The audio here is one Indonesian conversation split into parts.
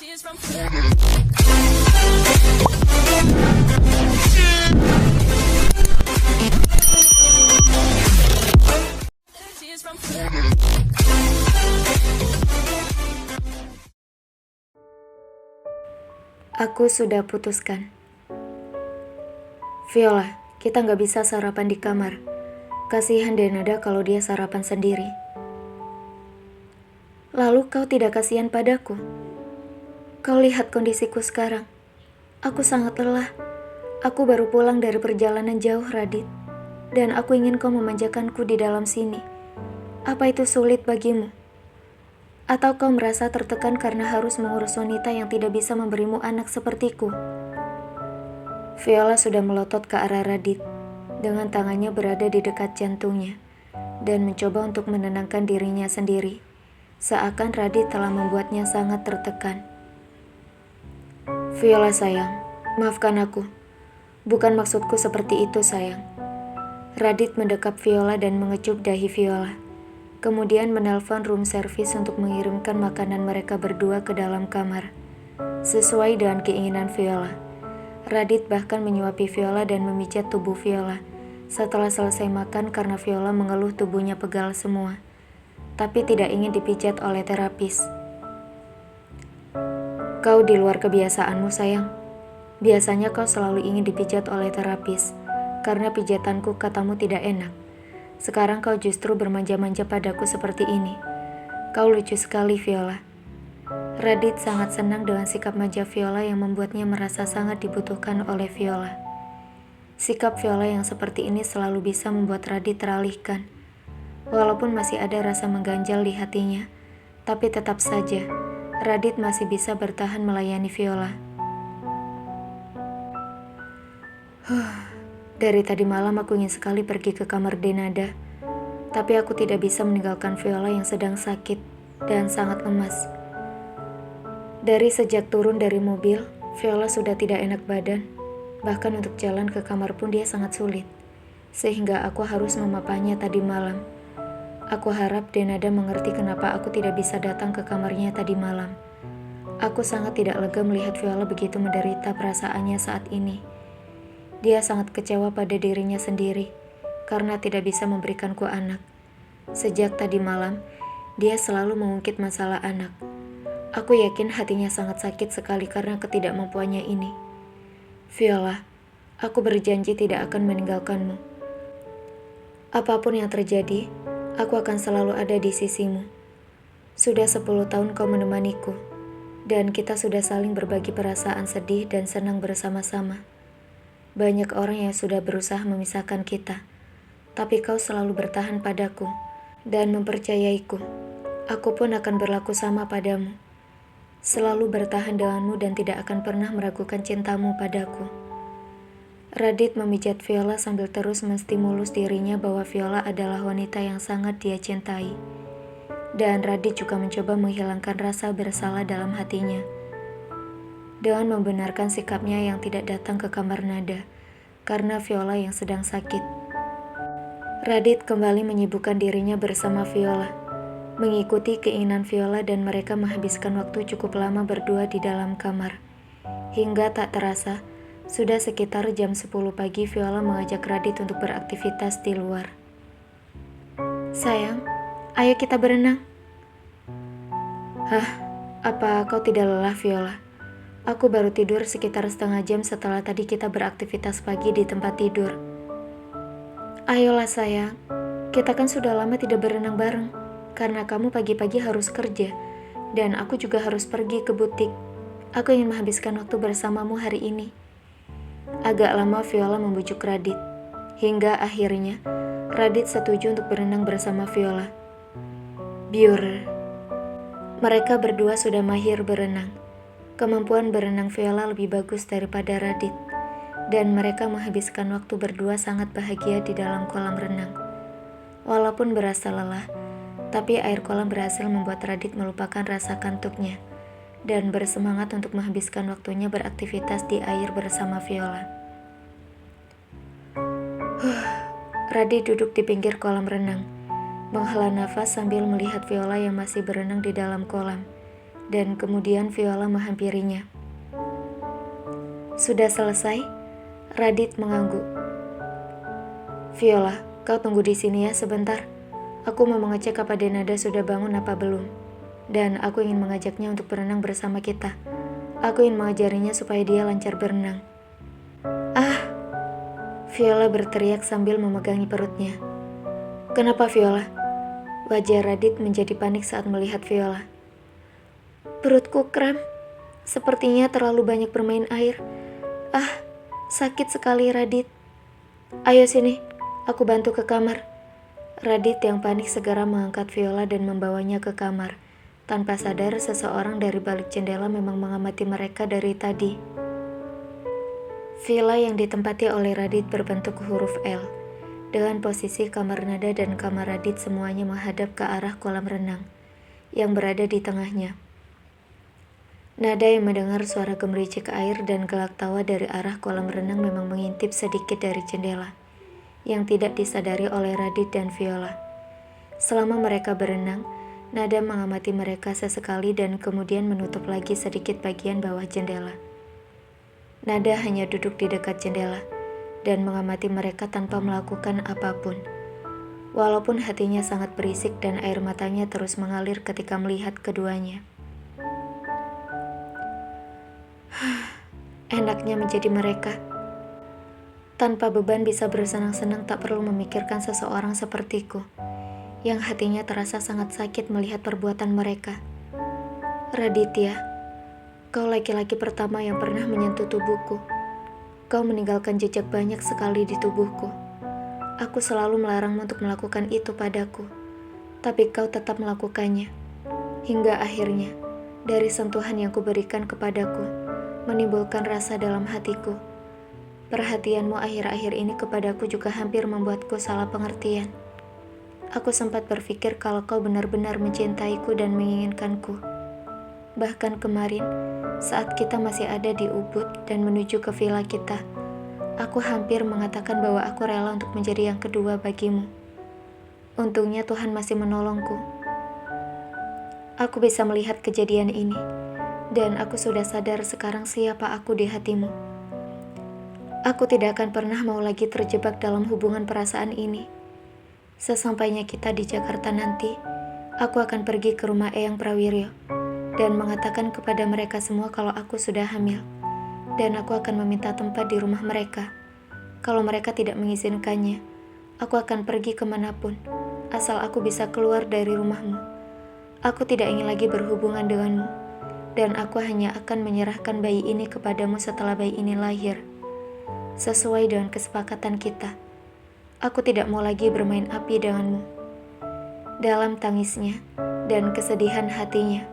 Aku sudah putuskan. Viola, kita nggak bisa sarapan di kamar. Kasihan Denada kalau dia sarapan sendiri. Lalu kau tidak kasihan padaku? Kau lihat kondisiku sekarang. Aku sangat lelah. Aku baru pulang dari perjalanan jauh, Radit. Dan aku ingin kau memanjakanku di dalam sini. Apa itu sulit bagimu? Atau kau merasa tertekan karena harus mengurus wanita yang tidak bisa memberimu anak sepertiku? Viola sudah melotot ke arah Radit, dengan tangannya berada di dekat jantungnya, dan mencoba untuk menenangkan dirinya sendiri, seakan Radit telah membuatnya sangat tertekan. Viola sayang, maafkan aku. Bukan maksudku seperti itu sayang. Radit mendekap Viola dan mengecup dahi Viola. Kemudian menelpon room service untuk mengirimkan makanan mereka berdua ke dalam kamar. Sesuai dengan keinginan Viola. Radit bahkan menyuapi Viola dan memijat tubuh Viola. Setelah selesai makan karena Viola mengeluh tubuhnya pegal semua. Tapi tidak ingin dipijat oleh terapis. Kau di luar kebiasaanmu sayang. Biasanya kau selalu ingin dipijat oleh terapis. Karena pijatanku katamu tidak enak. Sekarang kau justru bermanja-manja padaku seperti ini. Kau lucu sekali, Viola. Radit sangat senang dengan sikap manja Viola yang membuatnya merasa sangat dibutuhkan oleh Viola. Sikap Viola yang seperti ini selalu bisa membuat Radit teralihkan. Walaupun masih ada rasa mengganjal di hatinya, tapi tetap saja, Radit masih bisa bertahan melayani Viola. Dari tadi malam aku ingin sekali pergi ke kamar Denada, tapi aku tidak bisa meninggalkan Viola yang sedang sakit dan sangat lemas. Dari sejak turun dari mobil, Viola sudah tidak enak badan, bahkan untuk jalan ke kamar pun dia sangat sulit, sehingga aku harus memapanya tadi malam. Aku harap Denada mengerti kenapa aku tidak bisa datang ke kamarnya tadi malam. Aku sangat tidak lega melihat Viola begitu menderita perasaannya saat ini. Dia sangat kecewa pada dirinya sendiri karena tidak bisa memberikanku anak. Sejak tadi malam, dia selalu mengungkit masalah anak. Aku yakin hatinya sangat sakit sekali karena ketidakmampuannya ini. Viola, aku berjanji tidak akan meninggalkanmu. Apapun yang terjadi, aku akan selalu ada di sisimu. Sudah 10 tahun kau menemaniku, dan kita sudah saling berbagi perasaan sedih dan senang bersama-sama. Banyak orang yang sudah berusaha memisahkan kita, tapi kau selalu bertahan padaku dan mempercayaiku. Aku pun akan berlaku sama padamu. Selalu bertahan denganmu dan tidak akan pernah meragukan cintamu padaku. Radit memijat Viola sambil terus menstimulus dirinya bahwa Viola adalah wanita yang sangat dia cintai. Dan Radit juga mencoba menghilangkan rasa bersalah dalam hatinya dengan membenarkan sikapnya yang tidak datang ke kamar Nada karena Viola yang sedang sakit. Radit kembali menyibukkan dirinya bersama Viola, mengikuti keinginan Viola dan mereka menghabiskan waktu cukup lama berdua di dalam kamar. Hingga tak terasa, sudah sekitar jam 10 pagi Viola mengajak Radit untuk beraktivitas di luar. Sayang, ayo kita berenang. Hah, apa kau tidak lelah Viola? Aku baru tidur sekitar setengah jam setelah tadi kita beraktivitas pagi di tempat tidur. Ayolah sayang, kita kan sudah lama tidak berenang bareng, karena kamu pagi-pagi harus kerja, dan aku juga harus pergi ke butik. Aku ingin menghabiskan waktu bersamamu hari ini. Agak lama Viola membujuk Radit, hingga akhirnya Radit setuju untuk berenang bersama Viola. Biur. Mereka berdua sudah mahir berenang. Kemampuan berenang Viola lebih bagus daripada Radit, dan mereka menghabiskan waktu berdua sangat bahagia di dalam kolam renang. Walaupun berasa lelah, tapi air kolam berhasil membuat Radit melupakan rasa kantuknya dan bersemangat untuk menghabiskan waktunya beraktivitas di air bersama Viola. Radit duduk di pinggir kolam renang, menghela nafas sambil melihat Viola yang masih berenang di dalam kolam. dan kemudian Viola menghampirinya. "Sudah selesai?" Radit mengangguk. "Viola, kau tunggu di sini ya sebentar. Aku mau mengecek apa Denada sudah bangun apa belum. Dan aku ingin mengajaknya untuk berenang bersama kita. Aku ingin mengajarinya supaya dia lancar berenang." "Ah!" Viola berteriak sambil memegangi perutnya. "Kenapa Viola?" Wajah Radit menjadi panik saat melihat Viola. "Perutku kram. Sepertinya terlalu banyak bermain air. Ah, sakit sekali Radit." "Ayo sini, aku bantu ke kamar." Radit yang panik segera mengangkat Viola dan membawanya ke kamar. Tanpa sadar, seseorang dari balik jendela memang mengamati mereka dari tadi. Villa yang ditempati oleh Radit berbentuk huruf L. Dengan posisi kamar Nada dan kamar Radit semuanya menghadap ke arah kolam renang yang berada di tengahnya. Nada yang mendengar suara gemericik air dan gelak tawa dari arah kolam renang memang mengintip sedikit dari jendela, yang tidak disadari oleh Radit dan Viola. Selama mereka berenang, Nada mengamati mereka sesekali dan kemudian menutup lagi sedikit bagian bawah jendela. Nada hanya duduk di dekat jendela dan mengamati mereka tanpa melakukan apapun. Walaupun hatinya sangat berisik dan air matanya terus mengalir ketika melihat keduanya. Enaknya menjadi mereka. Tanpa beban bisa bersenang-senang, tak perlu memikirkan seseorang sepertiku, yang hatinya terasa sangat sakit melihat perbuatan mereka. Raditya, kau laki-laki pertama yang pernah menyentuh tubuhku. Kau meninggalkan jejak banyak sekali di tubuhku. Aku selalu melarangmu untuk melakukan itu padaku, tapi kau tetap melakukannya. Hingga akhirnya, dari sentuhan yang kuberikan kepadaku, menimbulkan rasa dalam hatiku. Perhatianmu akhir-akhir ini kepadaku juga hampir membuatku salah pengertian. Aku sempat berpikir kalau kau benar-benar mencintaiku dan menginginkanku. Bahkan kemarin, saat kita masih ada di Ubud dan menuju ke villa kita, aku hampir mengatakan bahwa aku rela untuk menjadi yang kedua bagimu. Untungnya Tuhan masih menolongku. Aku bisa melihat kejadian ini, dan aku sudah sadar sekarang siapa aku di hatimu. Aku tidak akan pernah mau lagi terjebak dalam hubungan perasaan ini. Sesampainya kita di Jakarta nanti, aku akan pergi ke rumah Eyang Prawiryo dan mengatakan kepada mereka semua kalau aku sudah hamil, dan aku akan meminta tempat di rumah mereka. Kalau mereka tidak mengizinkannya, aku akan pergi kemanapun, asal aku bisa keluar dari rumahmu. Aku tidak ingin lagi berhubungan denganmu, dan aku hanya akan menyerahkan bayi ini kepadamu setelah bayi ini lahir, sesuai dengan kesepakatan kita. Aku tidak mau lagi bermain api denganmu. Dalam tangisnya dan kesedihan hatinya,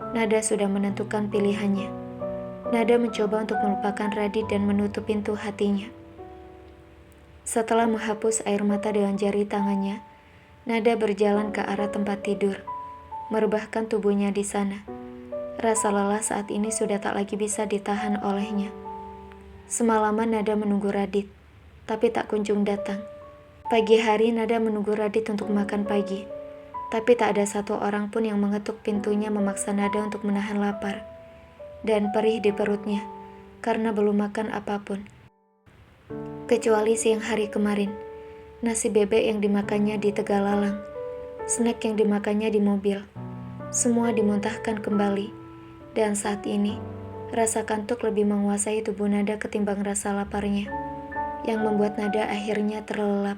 Nada sudah menentukan pilihannya. Nada mencoba untuk melupakan Radit dan menutup pintu hatinya. Setelah menghapus air mata dengan jari tangannya, Nada berjalan ke arah tempat tidur, merebahkan tubuhnya di sana. Rasa lelah saat ini sudah tak lagi bisa ditahan olehnya. Semalaman Nada menunggu Radit, tapi tak kunjung datang. Pagi hari Nada menunggu Radit untuk makan pagi, tapi tak ada satu orang pun yang mengetuk pintunya memaksa Nada untuk menahan lapar dan perih di perutnya karena belum makan apapun. Kecuali siang hari kemarin, nasi bebek yang dimakannya di Tegalalang, snack yang dimakannya di mobil, semua dimuntahkan kembali. Dan saat ini, rasa kantuk lebih menguasai tubuh Nada ketimbang rasa laparnya, yang membuat Nada akhirnya terlelap.